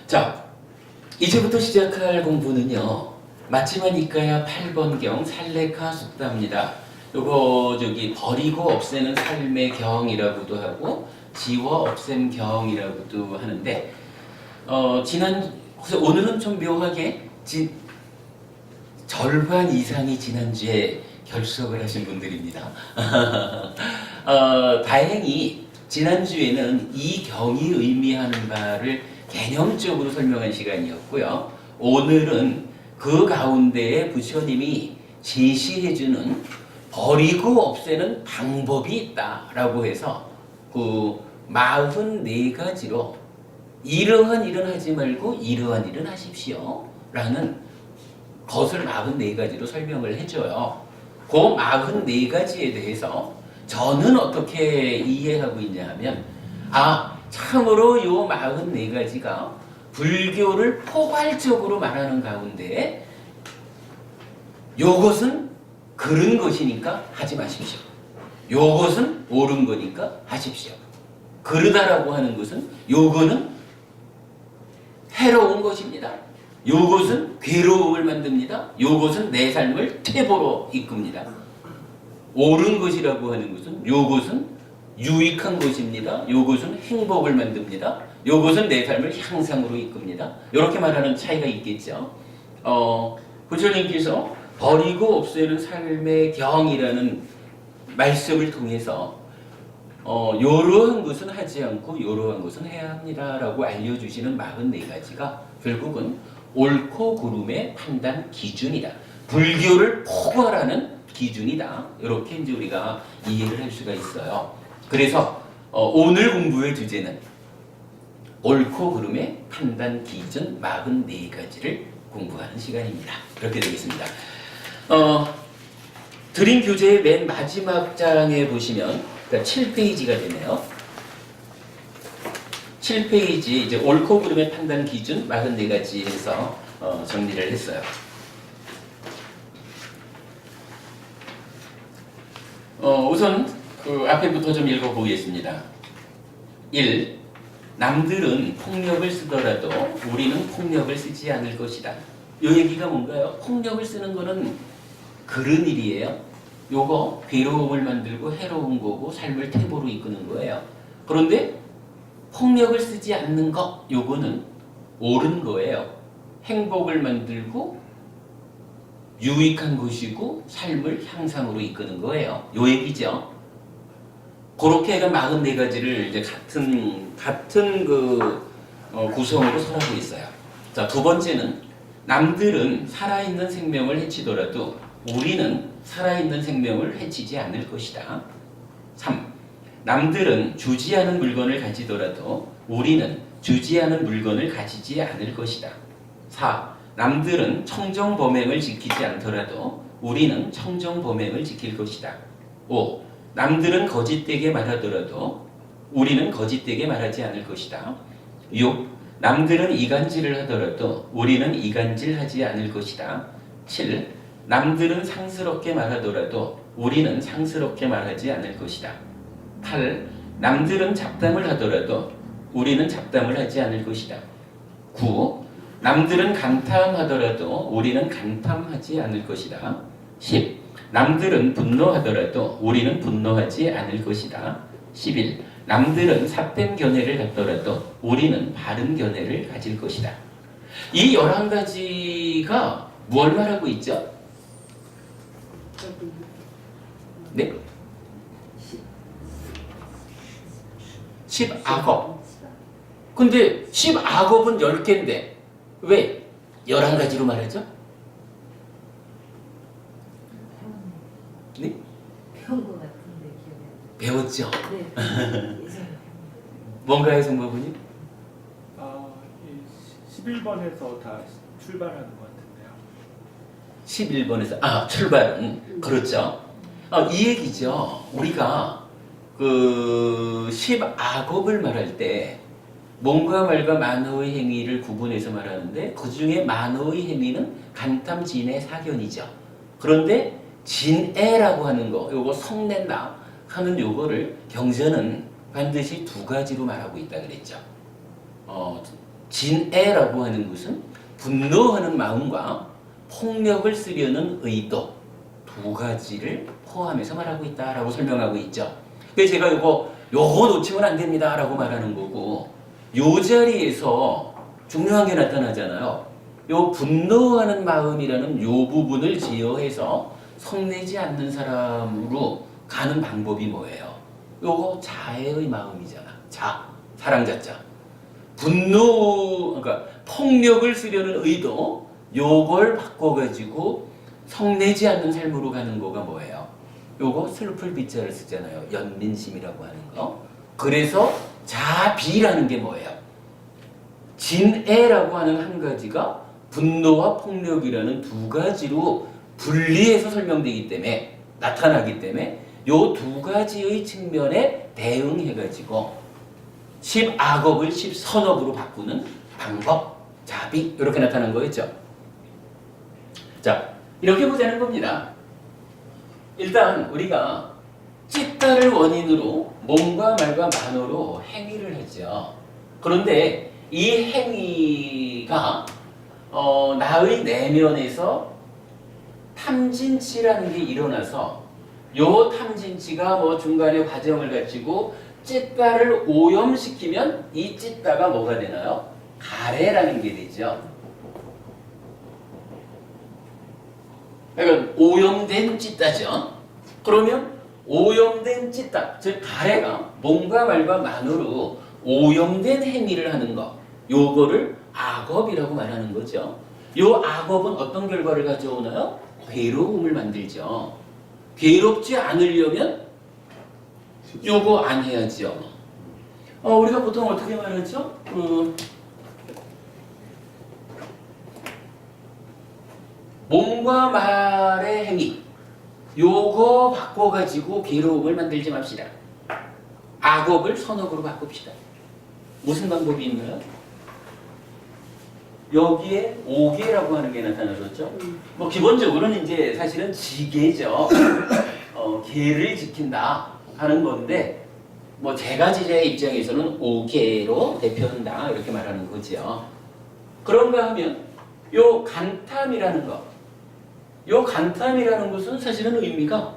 자, 이제부터 시작할 공부는요. 맞지만 이까야 8번경 살레카 숙다입니다. 요거 버리고 없애는 삶의 경이라고도 하고 지워 없앰 경이라고도 하는데 그래서 오늘은 좀 묘하게 절반 이상이 지난주에 결석을 하신 분들입니다. 다행히 지난주에는 이 경이 의미하는 바를 개념적으로 설명한 시간이었고요. 오늘은 그 가운데에 부처님이 제시해주는 버리고 없애는 방법이 있다라고 해서 그 44가지로 이러한 일은 하지 말고 이러한 일은 하십시오 라는 것을 44가지로 설명을 해줘요. 그 44가지에 대해서 저는 어떻게 이해하고 있냐 하면 참으로 요 44가지가 불교를 포괄적으로 말하는 가운데 요것은 그른 것이니까 하지 마십시오. 요것은 옳은 거니까 하십시오. 그르다라고 하는 것은 요거는 해로운 것입니다. 요것은 괴로움을 만듭니다. 요것은 내 삶을 퇴보로 이끕니다. 옳은 것이라고 하는 것은 요것은 유익한 것입니다. 요것은 행복을 만듭니다. 요것은 내 삶을 향상으로 이끕니다. 이렇게 말하는 차이가 있겠죠. 부처님께서 버리고 없애는 삶의 경이라는 말씀을 통해서 요러한 것은 하지 않고 요러한 것은 해야 합니다 라고 알려주시는 44가지가 결국은 옳고 그름의 판단 기준이다. 불교를 포괄하는 기준이다. 이렇게 이제 우리가 이해를 할 수가 있어요. 그래서 오늘 공부의 주제는 옳고 그름의 판단 기준 44가지를 공부하는 시간입니다. 이렇게 되겠습니다. 드린 교재의 맨 마지막 장에 보시면 7페이지가 되네요. 7페이지 이제 옳고 그름의 판단 기준 44가지 해서 정리를 했어요. 우선 그 앞에부터 좀 읽어보겠습니다. 1. 남들은 폭력을 쓰더라도 우리는 폭력을 쓰지 않을 것이다. 이 얘기가 뭔가요? 폭력을 쓰는 거는 그른 일이에요. 요거 괴로움을 만들고 해로운 거고 삶을 퇴보로 이끄는 거예요. 그런데 폭력을 쓰지 않는 것, 요거는 옳은 거예요. 행복을 만들고 유익한 것이고 삶을 향상으로 이끄는 거예요. 요 얘기죠. 그렇게 해가 44가지를 이제 같은 구성으로 설하고 있어요. 자, 두 번째는 남들은 살아있는 생명을 해치더라도 우리는 살아있는 생명을 해치지 않을 것이다. 3. 남들은 주지 않은 물건을 가지더라도 우리는 주지 않은 물건을 가지지 않을 것이다. 4. 남들은 청정범행을 지키지 않더라도 우리는 청정범행을 지킬 것이다. 5. 남들은 거짓되게 말하더라도 우리는 거짓되게 말하지 않을 것이다. 6. 남들은 이간질을 하더라도 우리는 이간질하지 않을 것이다. 7. 남들은 상스럽게 말하더라도 우리는 상스럽게 말하지 않을 것이다. 8. 남들은 잡담을 하더라도 우리는 잡담을 하지 않을 것이다. 9. 남들은 간탐하더라도 우리는 간탐하지 않을 것이다. 10. 남들은 분노하더라도 우리는 분노하지 않을 것이다. 11. 남들은 삿된 견해를 갖더라도 우리는 바른 견해를 가질 것이다. 이 11가지가 뭘 말하고 있죠? 네? 10악업. 근데 10악업은 10개인데 왜 11가지로 말하죠? 네? 배운 것 같은데 기억이 배웠죠? 네. 뭔가요, 성모부님? 11번에서 다 출발하는 것 같은데요. 11번에서 출발은 그렇죠. 이 얘기죠. 우리가 그 10악업을 말할 때 몸과 말과 만호의 행위를 구분해서 말하는데 그 중에 만호의 행위는 간탐, 진애, 사견이죠. 그런데 진애라고 하는 거, 요거 성낸다 하는 요거를 경전은 반드시 2가지로 말하고 있다 그랬죠. 진애라고 하는 것은 분노하는 마음과 폭력을 쓰려는 의도 두 가지를 포함해서 말하고 있다라고 설명하고 있죠. 그래서 제가 요거 놓치면 안 됩니다라고 말하는 거고, 요 자리에서 중요한 게 나타나잖아요. 요 분노하는 마음이라는 요 부분을 제어해서 성내지 않는 사람으로 가는 방법이 뭐예요? 요거 자애의 마음이잖아. 사랑자자. 그러니까 폭력을 쓰려는 의도, 요걸 바꿔가지고 성내지 않는 삶으로 가는 거가 뭐예요? 요거 슬플 비자를 쓰잖아요. 연민심이라고 하는 거. 그래서 자비라는 게 뭐예요? 진애라고 하는 한 가지가 분노와 폭력이라는 두 가지로 분리해서 설명되기 때문에, 나타나기 때문에 요 두 가지의 측면에 대응해가지고 10악업을 10선업으로 바꾸는 방법, 자비, 이렇게 나타난 거였죠. 자, 이렇게 보자는 겁니다. 일단 우리가 찢다를 원인으로 몸과 말과 만어로 행위를 하죠. 그런데 이 행위가 나의 내면에서 탐진치라는 게 일어나서 요 탐진치가 뭐 중간에 과정을 갖추고 찢다를 오염시키면 이 찢다가 뭐가 되나요? 가래라는 게 되죠. 그러니까 오염된 찢다죠. 그러면 오염된 찢다, 즉 가래가 몸과 말과 만으로 오염된 행위를 하는 것, 요거를 악업이라고 말하는 거죠. 요 악업은 어떤 결과를 가져오나요? 괴로움을 만들죠. 괴롭지 않으려면 요거 안 해야죠. 우리가 보통 어떻게 말하죠? 몸과 말의 행위, 요거 바꿔가지고 괴로움을 만들지 맙시다. 악업을 선업으로 바꿉시다. 무슨 방법이 있나요? 여기에 오계라고 하는 게 나타나셨죠? 뭐 기본적으로는 이제 사실은 지계죠. 계를 지킨다 하는 건데, 뭐 제가 제자의 입장에서는 오계로 대표한다 이렇게 말하는 거죠. 그런가 하면 요 간탐이라는 거, 요 간탐이라는 것은 사실은 의미가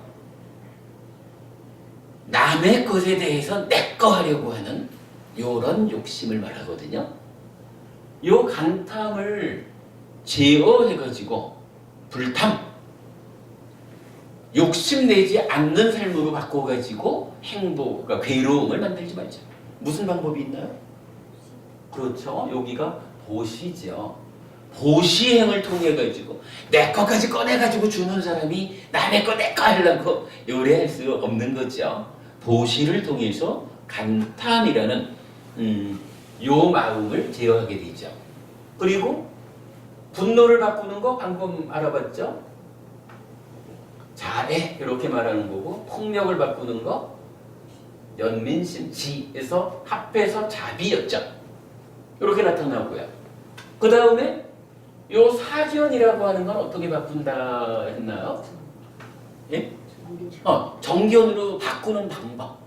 남의 것에 대해서 내 거 하려고 하는 요런 욕심을 말하거든요. 요 간탐을 제어해가지고 불탐, 욕심내지 않는 삶으로 바꿔가지고 행복, 그러니까 괴로움을 만들지 말자. 무슨 방법이 있나요? 그렇죠. 여기가 보시죠. 보시행을 통해 가지고 내 것까지 꺼내 가지고 주는 사람이 남의 거 내 거 하려고 요래할 수 없는 거죠. 보시를 통해서 간탐이라는 요 마음을 제어하게 되죠. 그리고 분노를 바꾸는 거 방금 알아봤죠? 자애 이렇게 말하는 거고, 폭력을 바꾸는 거 연민심, 지에서 합해서 자비였죠. 이렇게 나타나고요. 그 다음에 요 사견이라고 하는 건 어떻게 바꾼다 했나요? 예? 정견으로 바꾸는 방법.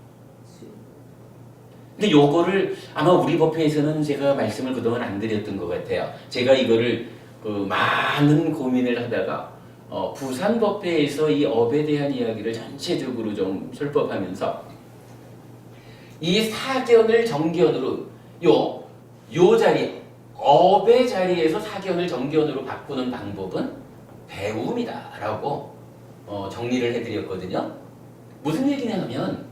근데 요거를 아마 우리 법회에서는 제가 말씀을 그동안 안 드렸던 것 같아요. 제가 이거를 많은 고민을 하다가 부산 법회에서 이 업에 대한 이야기를 전체적으로 좀 설법하면서 이 사견을 정견으로 요 자리, 업의 자리에서 사견을 정견으로 바꾸는 방법은 배움이다라고 정리를 해드렸거든요. 무슨 얘기냐면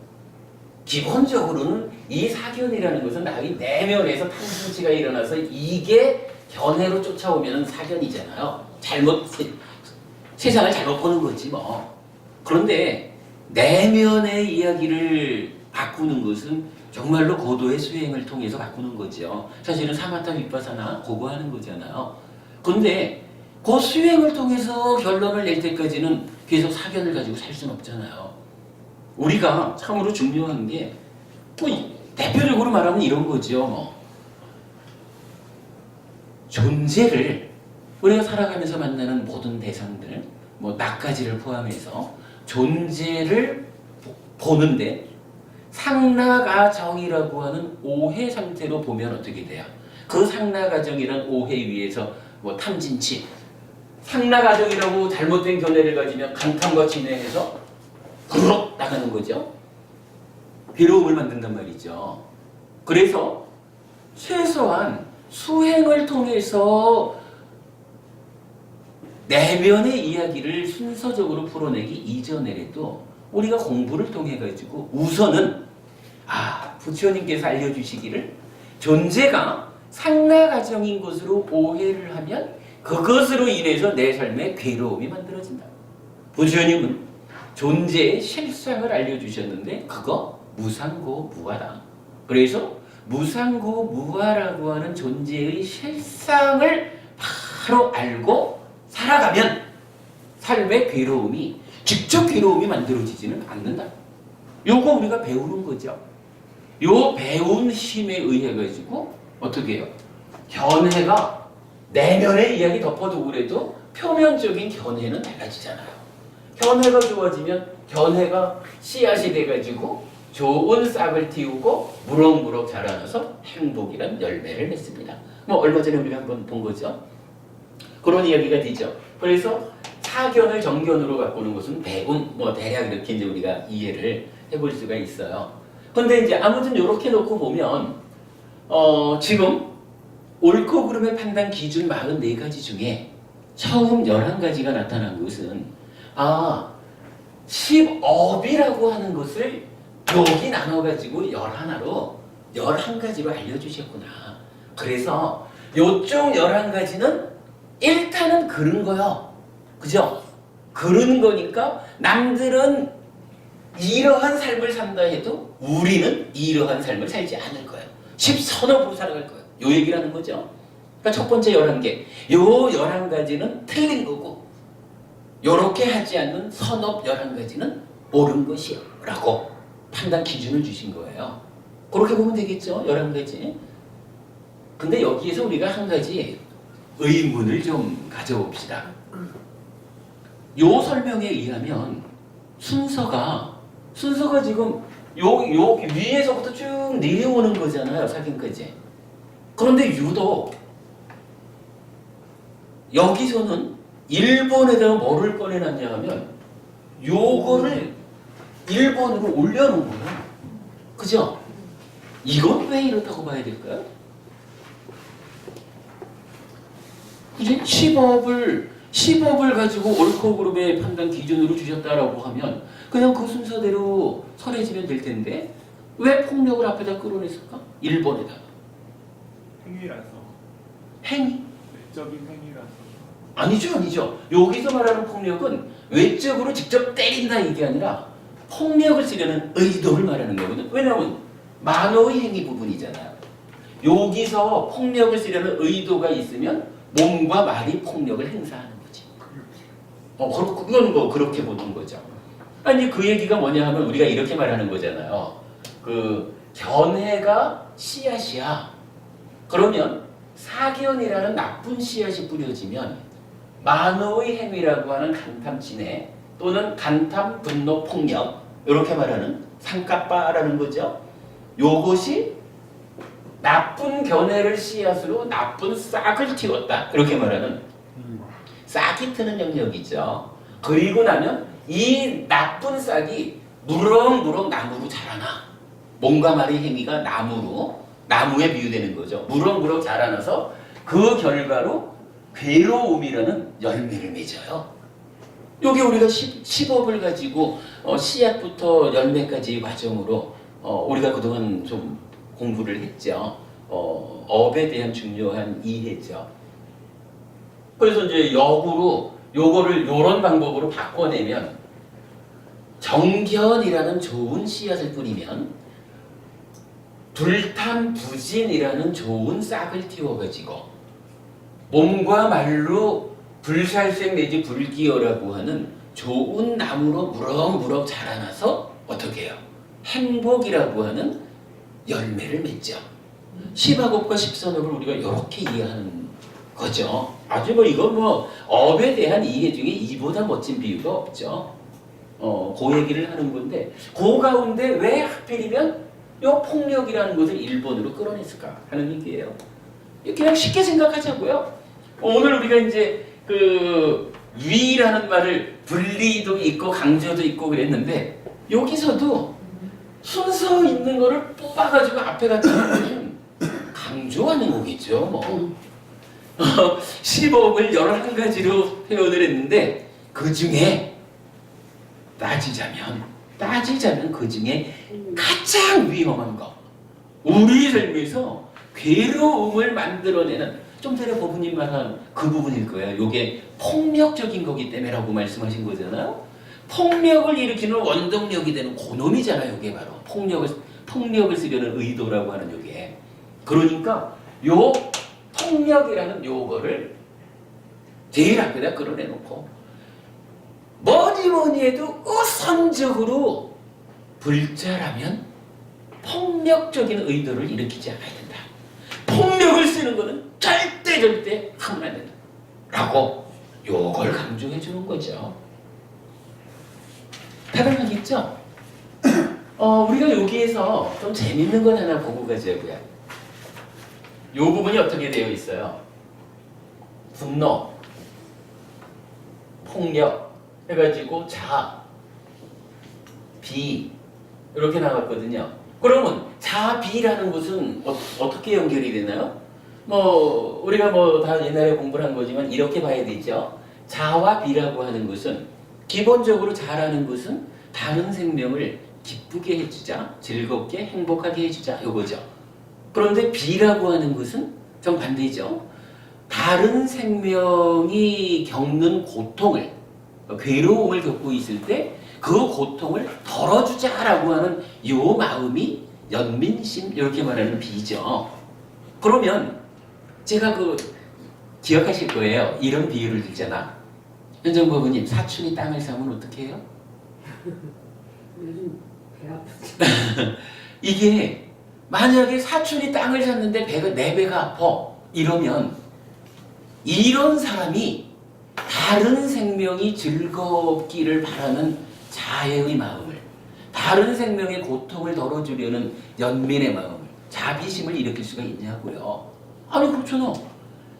기본적으로는 이 사견이라는 것은 나의 내면에서 탐진치가 일어나서 이게 견해로 쫓아오면 사견이잖아요. 세상을 잘못 보는 거지 뭐. 그런데 내면의 이야기를 바꾸는 것은 정말로 고도의 수행을 통해서 바꾸는 거죠. 사실은 사마타 윗바사나 그거 하는 거잖아요. 그런데 그 수행을 통해서 결론을 낼 때까지는 계속 사견을 가지고 살 수는 없잖아요. 우리가 참으로 중요한 게 대표적으로 말하면 이런 거죠. 존재를 우리가 살아가면서 만나는 모든 대상들, 나까지를 포함해서 존재를 보는데 상나가정이라고 하는 오해 상태로 보면 어떻게 돼요? 그 상나가정이란 오해 위에서 뭐 탐진치, 상나가정이라고 잘못된 견해를 가지면 간탐과 진해해서 부럭 나가는 거죠. 괴로움을 만든단 말이죠. 그래서 최소한 수행을 통해서 내면의 이야기를 순서적으로 풀어내기 이전에라도 우리가 공부를 통해 가지고 우선은 부처님께서 알려주시기를 존재가 상나가정인 것으로 오해를 하면 그것으로 인해서 내 삶에 괴로움이 만들어진다. 부처님은 존재의 실상을 알려주셨는데 그거 무상고무하다. 그래서 무상고무하라고 하는 존재의 실상을 바로 알고 살아가면 삶의 괴로움이 직접 괴로움이 만들어지지는 않는다. 요거 우리가 배우는 거죠. 요 배운 힘에 의해 가지고 어떻게 해요? 견해가 내면의 이야기 덮어두고 그래도 표면적인 견해는 달라지잖아요. 견해가 좋아지면 견해가 씨앗이 돼가지고 좋은 싹을 틔우고 무럭무럭 자라나서 행복이란 열매를 맺습니다. 뭐 얼마 전에 우리가 한번 본 거죠. 그런 이야기가 되죠. 그래서 사견을 정견으로 바꾸는 것은 배운 뭐 대략 이렇게 이제 우리가 이해를 해볼 수가 있어요. 근데 이제 아무튼 이렇게 놓고 보면 지금 옳고 그름의 판단 기준 44가지 중에 처음 11가지가 나타난 것은 10업이라고 하는 것을 여기 나눠가지고 11하나로 11가지로 알려주셨구나. 그래서 요쪽 11가지는 일단은 그런 거요. 그죠? 그런 거니까 남들은 이러한 삶을 산다 해도 우리는 이러한 삶을 살지 않을 거예요. 10선업으로 살아갈 거예요. 요 얘기를 하는 거죠. 그러니까 첫 번째 11개. 요 11가지는 틀린 거고 요렇게 하지 않는 선업 11가지는 옳은 것이요. 라고 판단 기준을 주신 거예요. 그렇게 보면 되겠죠. 11가지. 근데 여기에서 우리가 한 가지 의문을 좀 가져봅시다. 요 설명에 의하면 순서가 지금 요 위에서부터 쭉 내려오는 거잖아요. 사견까지. 그런데 유독 여기서는 1번에다가 뭐를 꺼내놨냐 하면 요거를 1번으로 올려놓은 거예요. 그죠? 이건 왜 이렇다고 봐야 될까요? 이제 10업을 가지고 옳고 그름의 판단 기준으로 주셨다라고 하면 그냥 그 순서대로 설해지면 될 텐데 왜 폭력을 앞에다 끌어냈을까? 1번에다가 행위라서. 행위? 외적인 행위라서. 아니죠. 여기서 말하는 폭력은 외적으로 직접 때린다 이게 아니라 폭력을 쓰려는 의도를 말하는 거거든. 왜냐하면 만호의 행위 부분이잖아요. 여기서 폭력을 쓰려는 의도가 있으면 몸과 말이 폭력을 행사하는 거지. 그건 뭐 그렇게 보는 거죠. 아니 그 얘기가 뭐냐 하면 우리가 이렇게 말하는 거잖아요. 그 견해가 씨앗이야. 그러면 사견이라는 나쁜 씨앗이 뿌려지면 만호의 행위라고 하는 간탐진해 또는 간탐, 분노, 폭력 이렇게 말하는 상까빠라는 거죠. 요것이 나쁜 견해를 씨앗으로 나쁜 싹을 틔웠다. 이렇게 말하는 싹이 트는 영역이죠. 그리고 나면 이 나쁜 싹이 무럭무럭 나무로 자라나. 몸과 말의 행위가 나무에 비유되는 거죠. 무럭무럭 자라나서 그 결과로 괴로움이라는 열매를 맺어요. 여기 우리가 10업을 가지고 씨앗부터 열매까지 과정으로 우리가 그동안 좀 공부를 했죠. 업에 대한 중요한 이해죠. 그래서 이제 역으로 요거를 요런 방법으로 바꿔내면 정견이라는 좋은 씨앗을 뿌리면 불탐부진이라는 좋은 싹을 틔워가지고 몸과 말로 불살생 내지 불기어라고 하는 좋은 나무로 무럭무럭 자라나서 어떻게 해요? 행복이라고 하는 열매를 맺죠. 10학업과 10선업을 우리가 이렇게 이해하는 거죠. 아주 이건 업에 대한 이해 중에 이보다 멋진 비유가 없죠. 그 얘기를 하는 건데 그 가운데 왜 하필이면 요 폭력이라는 것을 일본으로 끌어냈을까 하는 얘기예요. 그냥 쉽게 생각하자고요. 오늘 우리가 이제 그 위라는 말을 분리도 있고 강조도 있고 그랬는데 여기서도 순서 있는 거를 뽑아가지고 앞에 갖다 놓으면 강조하는 거겠죠. 뭐 15억을 11가지로 표현을 했는데 그 중에 따지자면 그 중에 가장 위험한 거 우리 삶에서 괴로움을 만들어내는 좀 전에 법부님 말한 그 부분일 거예요. 이게 폭력적인 거기 때문에라고 말씀하신 거잖아요. 폭력을 일으키는 원동력이 되는 그놈이잖아요. 이게 바로 폭력을 쓰려는 의도라고 하는 요게. 그러니까 요 폭력이라는 요거를 제일 앞에다 끌어내놓고 뭐니 해도 우선적으로 불자라면 폭력적인 의도를 일으키지 않아야 된다. 폭력을 쓰는 것은 절대 하면 안 된다. 라고 요걸 강조해 주는 거죠. 다들 하겠죠? 우리가 여기에서 좀 재밌는 건 하나 보고 가자고요. 요 부분이 어떻게 되어 있어요? 분노, 폭력 해가지고 자, 비 이렇게 나왔거든요. 그러면 자, 비라는 것은 어떻게 연결이 되나요? 우리가 다 옛날에 공부를 한 거지만 이렇게 봐야 되죠. 자와 비라고 하는 것은 기본적으로 자라는 것은 다른 생명을 기쁘게 해주자, 즐겁게 행복하게 해주자 이거죠. 그런데 비라고 하는 것은 정반대죠. 다른 생명이 겪는 고통을, 괴로움을 겪고 있을 때 그 고통을 덜어주자라고 하는 이 마음이 연민심 이렇게 말하는 비죠. 그러면 제가 기억하실 거예요. 이런 비유를 들잖아. 현정법원님 사춘이 땅을 사면 어떻게 해요? 요즘 배 아프지. 이게 만약에 사춘이 땅을 샀는데 내 배가 아파 이러면 이런 사람이 다른 생명이 즐겁기를 바라는 자애의 마음을, 다른 생명의 고통을 덜어주려는 연민의 마음을, 자비심을 일으킬 수가 있냐고요. 아니 그렇잖아.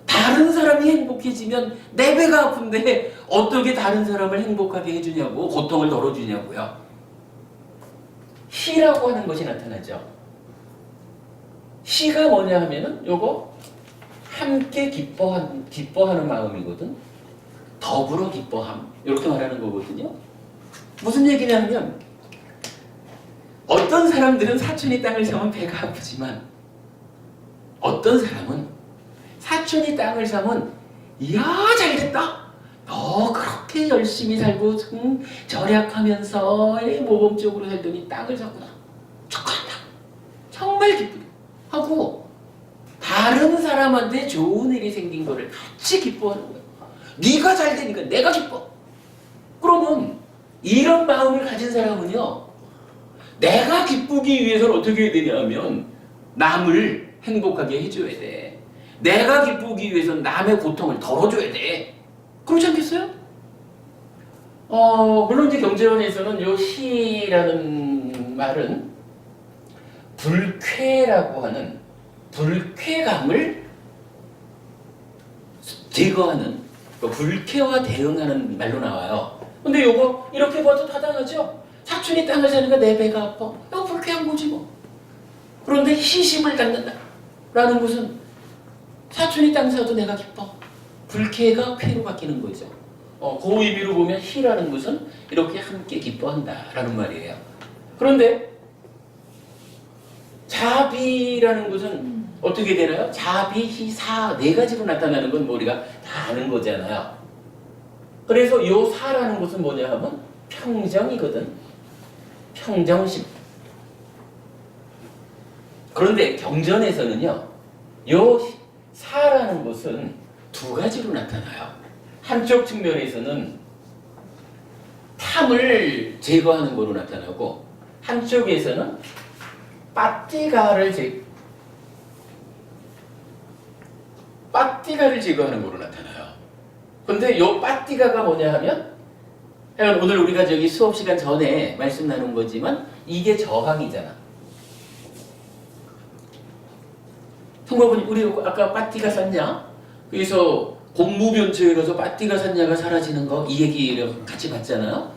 다른 사람이 행복해지면 내 배가 아픈데 어떻게 다른 사람을 행복하게 해주냐고, 고통을 덜어주냐고요. 시라고 하는 것이 나타나죠. 시가 뭐냐 하면은 요거 함께 기뻐하는 마음이거든. 더불어 기뻐함 이렇게 말하는 거거든요. 무슨 얘기냐면 어떤 사람들은 사춘이 땅을 사면 배가 아프지만 어떤 사람은 사춘이 땅을 사면 이야 잘됐다. 너 그렇게 열심히 살고 절약하면서 모범적으로 살더니 땅을 샀구나. 축하한다. 정말 기쁘다. 하고 다른 사람한테 좋은 일이 생긴 거를 같이 기뻐하는 거야. 네가 잘 되니까 내가 기뻐. 그러면 이런 마음을 가진 사람은요. 내가 기쁘기 위해서는 어떻게 해야 되냐 하면 남을 행복하게 해줘야 돼. 내가 기쁘기 위해서는 남의 고통을 덜어줘야 돼. 그렇지 않겠어요? 물론 이제 경제원에서는 요 시라는 말은 불쾌라고 하는 불쾌감을 제거하는 불쾌와 대응하는 말로 나와요. 근데 요거 이렇게 봐도 타당하죠? 사춘이 땅을 사니까 내 배가 아파. 이거 불쾌한 거지 뭐. 그런데 희심을 갖는다 라는 것은 사춘이 땅 사도 내가 기뻐. 불쾌가 쾌로 바뀌는 거죠. 그 의미로 보면 희라는 것은 이렇게 함께 기뻐한다 라는 말이에요. 그런데 자비라는 것은 어떻게 되나요? 자비, 희, 사 네 가지로 나타나는 건 우리가 다 아는 거잖아요. 그래서 요 사라는 것은 뭐냐 하면 평정이거든. 평정심. 그런데 경전에서는요. 요 사라는 것은 두 가지로 나타나요. 한쪽 측면에서는 탐을 제거하는 거로 나타나고 한쪽에서는 빠띠가를 제거하는 거로 나타나요. 근데 요 빠띠가가 뭐냐 하면 하여간 오늘 우리가 저기 수업 시간 전에 말씀 나눈 거지만 이게 저항이잖아. 성법은 우리 아까 빠띠가 샀냐? 그래서 공무변초에 가서 빠띠가 샀냐가 사라지는 거 이 얘기를 같이 봤잖아요.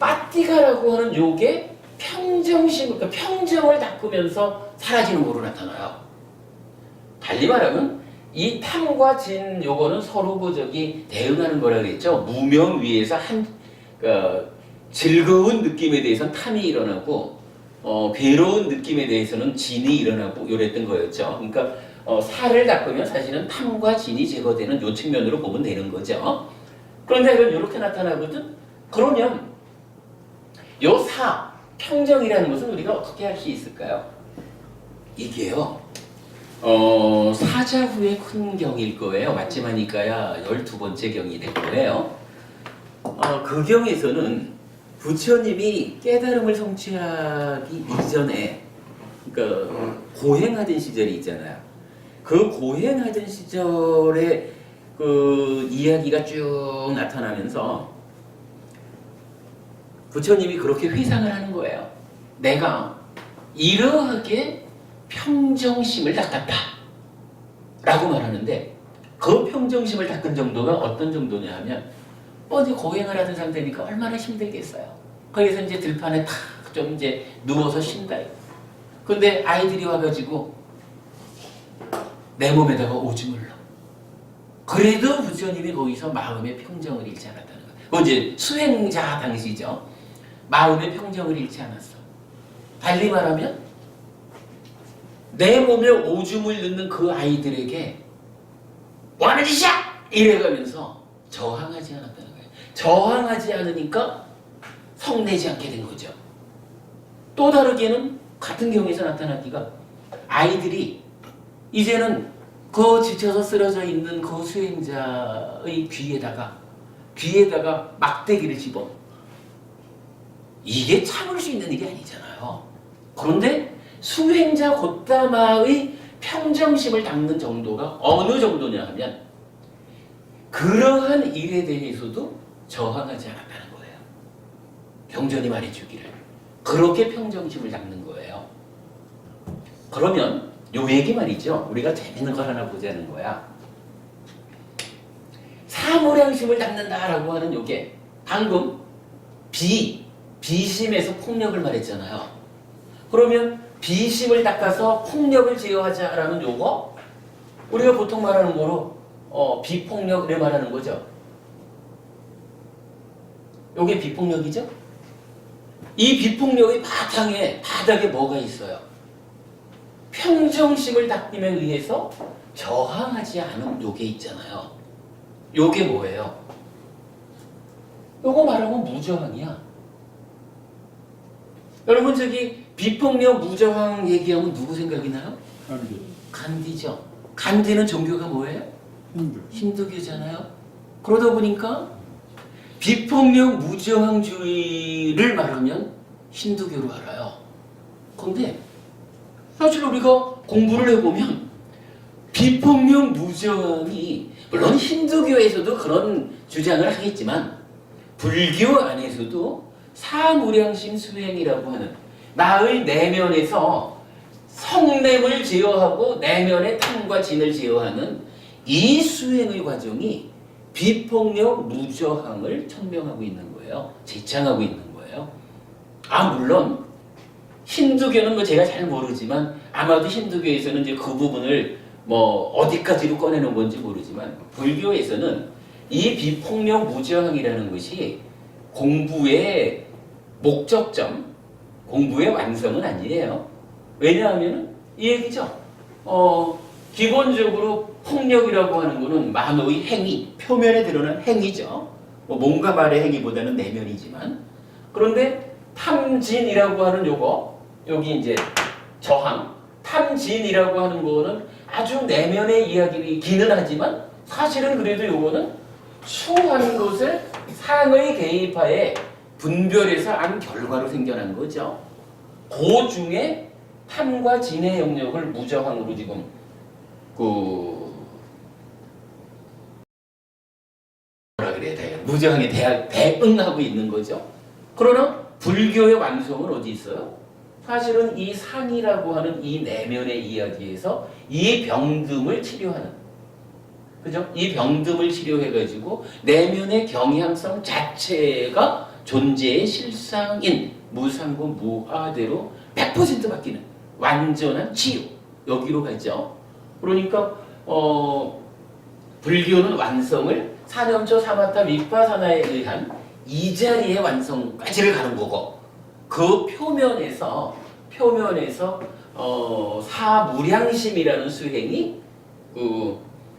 빠띠가라고 하는 요게 평정심, 그러니까 평정을 닦으면서 사라지는 거로 나타나요. 달리 말하면 이 탐과 진 요거는 서로 그 저기 대응하는 거라 그랬죠. 무명 위에서 즐거운 느낌에 대해서는 탐이 일어나고 괴로운 느낌에 대해서는 진이 일어나고 요랬던 거였죠. 그러니까 사를 닦으면 사실은 탐과 진이 제거되는 요 측면으로 보면 되는 거죠. 그런데 이건 이렇게 나타나거든. 그러면 요 사, 평정이라는 것은 우리가 어떻게 할 수 있을까요? 이게요. 사자후의 큰 경일 거예요. 맞지마니까야 12번째 경이 될 거예요. 그 경에서는 부처님이 깨달음을 성취하기 이전에 그러니까 고행하던 시절이 있잖아요. 그 고행하던 시절의 그 이야기가 쭉 나타나면서 부처님이 그렇게 회상을 하는 거예요. 내가 이러하게 평정심을 닦았다 라고 말하는데 그 평정심을 닦은 정도가 어떤 정도냐 하면 이제 고행을 하던 상태니까 얼마나 힘들겠어요. 거기서 이제 들판에 탁 좀 이제 누워서 쉰다. 근데 아이들이 와가지고 내 몸에다가 오줌을 넣어. 그래도 부처님이 거기서 마음의 평정을 잃지 않았다는 거예요. 그건 이제 수행자 당시죠. 마음의 평정을 잃지 않았어. 달리 말하면 내 몸에 오줌을 넣는 그 아이들에게 뭐하는 짓이야! 이래가면서 저항하지 않았다는 거예요. 저항하지 않으니까 성내지 않게 된 거죠. 또 다르게는 같은 경우에서 나타나기가 아이들이 이제는 그 지쳐서 쓰러져 있는 그 수행자의 귀에다가 막대기를 집어. 이게 참을 수 있는 일이 아니잖아요. 그런데 수행자 곧다마의 평정심을 닦는 정도가 어느 정도냐 하면 그러한 일에 대해서도 저항하지 않았다는 거예요. 경전이 말해주기를. 그렇게 평정심을 닦는 거예요. 그러면 요 얘기 말이죠. 우리가 재밌는 걸 하나 보자는 거야. 사무량심을 닦는다라고 하는 요게 방금 비심에서 폭력을 말했잖아요. 그러면 비심을 닦아서 폭력을 제어하자라는 요거 우리가 보통 말하는 거로 비폭력을 말하는 거죠. 요게 비폭력이죠? 이 비폭력의 바닥에 뭐가 있어요? 평정심을 닦임에 의해서 저항하지 않은 요게 있잖아요. 요게 뭐예요? 요거 말하면 무저항이야. 여러분 저기 비폭력 무저항 얘기하면 누구 생각이 나요? 간디죠. 간디는 종교가 뭐예요? 힌두교잖아요. 그러다 보니까 비폭력 무저항주의를 말하면 힌두교로 알아요. 그런데 사실 우리가 공부를 해보면 비폭력 무저항이 물론 힌두교에서도 그런 주장을 하겠지만 불교 안에서도 사무량심 수행이라고 하는 나의 내면에서 성냄을 제어하고 내면의 탐과 진을 제어하는 이 수행의 과정이 비폭력 무저항을 천명하고 있는 거예요. 제창하고 있는 거예요. 물론 힌두교는 뭐 제가 잘 모르지만 아마도 힌두교에서는 이제 그 부분을 뭐 어디까지로 꺼내는 건지 모르지만 불교에서는 이 비폭력 무저항이라는 것이 공부의 목적점, 공부의 완성은 아니에요. 왜냐하면 이 얘기죠. 기본적으로 폭력이라고 하는 거는 만호의 행위, 표면에 드러난 행위죠. 몸과 말의 행위보다는 내면이지만. 그런데 탐진이라고 하는 요거, 여기 이제 저항, 탐진이라고 하는 거는 아주 내면의 이야기이기는 하지만 사실은 그래도 요거는 추하는 것을 상의 개입하에 분별해서 안 결과로 생겨난 거죠. 그 중에 탐과 진의 영역을 무저항으로 지금 뭐라 그래야 돼요? 무저항에 대응하고 있는 거죠. 그러나 불교의 완성은 어디 있어요? 사실은 이 상이라고 하는 이 내면의 이야기에서 이 병듦을 치료하는, 그죠? 이 병듦을 치료해가지고 내면의 경향성 자체가 존재의 실상인 무상고 무아대로 100% 바뀌는 완전한 치유, 여기로 가죠. 그러니까 불교는 완성을 사념초 사마타 윗바사나에 의한 이 자리의 완성까지를 가는 거고, 그 표면에서 사무량심이라는 수행이 그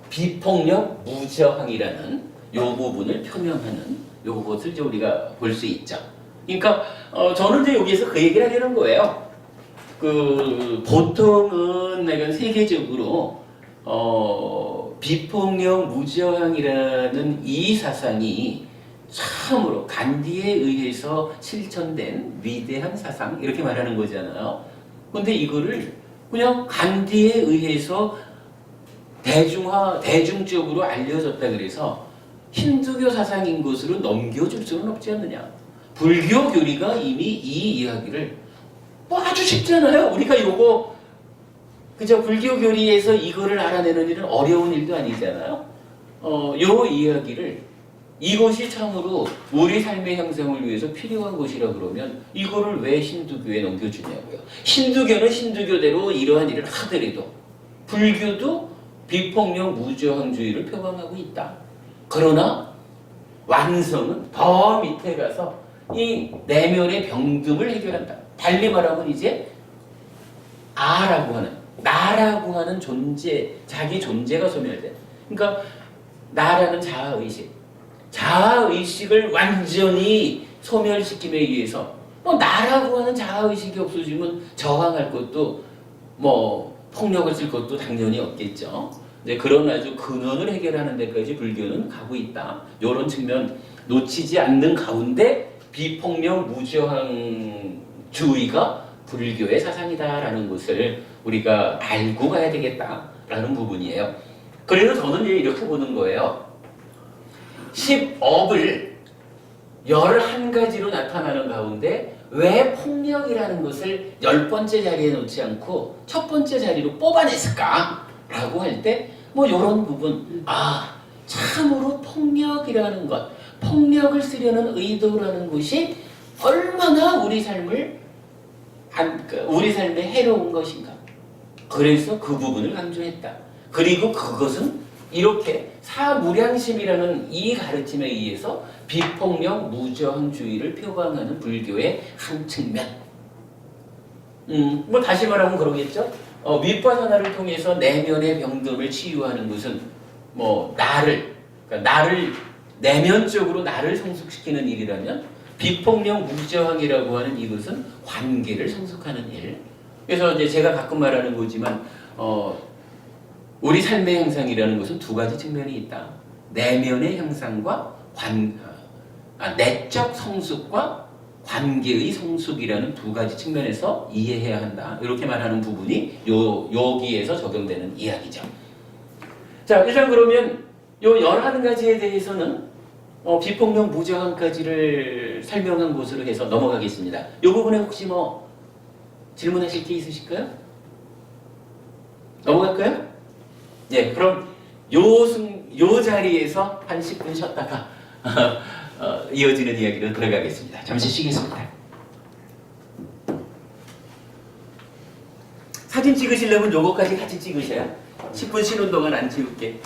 비폭력 무저항이라는 요 부분을 표명하는 요것을 이제 우리가 볼 수 있죠. 그러니까 저는 이제 여기에서 그 얘기를 하려는 거예요. 그 보통은 내가 세계적으로 비폭력 무저항이라는 이 사상이 참으로 간디에 의해서 실천된 위대한 사상 이렇게 말하는 거잖아요. 근데 이거를 그냥 간디에 의해서 대중적으로 알려졌다 그래서 힌두교 사상인 것으로 넘겨줄 수는 없지 않느냐. 불교 교리가 이미 이 이야기를 뭐 아주 쉽잖아요. 우리가 요거 그저 불교 교리에서 이거를 알아내는 일은 어려운 일도 아니잖아요. 요 이야기를 이것이 참으로 우리 삶의 형성을 위해서 필요한 것이라 그러면 이거를 왜 힌두교에 넘겨주냐고요. 힌두교는 힌두교대로 이러한 일을 하더라도 불교도 비폭력 무저항주의를 표방하고 있다. 그러나 완성은 더 밑에 가서 이 내면의 병듦을 해결한다. 달리 말하면 이제 나라고 하는 존재, 자기 존재가 소멸돼. 그러니까 나라는 자아의식을 완전히 소멸시킴에 의해서 나라고 하는 자아의식이 없어지면 저항할 것도 폭력을 쓸 것도 당연히 없겠죠. 네, 그런 아주 근원을 해결하는 데까지 불교는 가고 있다. 이런 측면 놓치지 않는 가운데 비폭력 무저항주의가 불교의 사상이다라는 것을 우리가 알고 가야 되겠다라는 부분이에요. 그래서 저는 이렇게 보는 거예요. 10업을 11가지로 나타나는 가운데 왜 폭력이라는 것을 10번째 자리에 놓지 않고 첫 번째 자리로 뽑아냈을까라고 할 때 이런 부분, 참으로 폭력이라는 것, 폭력을 쓰려는 의도라는 것이 얼마나 우리 삶에 해로운 것인가. 그래서 그 부분을 강조했다. 그리고 그것은 이렇게 사무량심이라는 이 가르침에 의해서 비폭력 무저항주의를 표방하는 불교의 한 측면. 다시 말하면 그러겠죠. 윗바사나를 통해서 내면의 병듦을 치유하는 것은 나를 내면적으로 나를 성숙시키는 일이라면 비폭력 무저항이라고 하는 이것은 관계를 성숙하는 일. 그래서 이제 제가 가끔 말하는 거지만 우리 삶의 형상이라는 것은 두 가지 측면이 있다. 내면의 형상과 내적 성숙과 관계의 성숙이라는 두 가지 측면에서 이해해야 한다. 이렇게 말하는 부분이 여기에서 적용되는 이야기죠. 자, 일단 그러면 요 11가지에 대해서는 비폭력 무저항까지를 설명한 것으로 해서 넘어가겠습니다. 이 부분에 혹시 질문하실 게 있으실까요? 넘어갈까요? 네, 그럼 요 자리에서 한 10분 쉬었다가 이어지는 이야기로 들어가겠습니다. 잠시 쉬겠습니다. 사진 찍으시려면 요거까지 같이 찍으셔야 10분 쉬는 동안 안 치울게.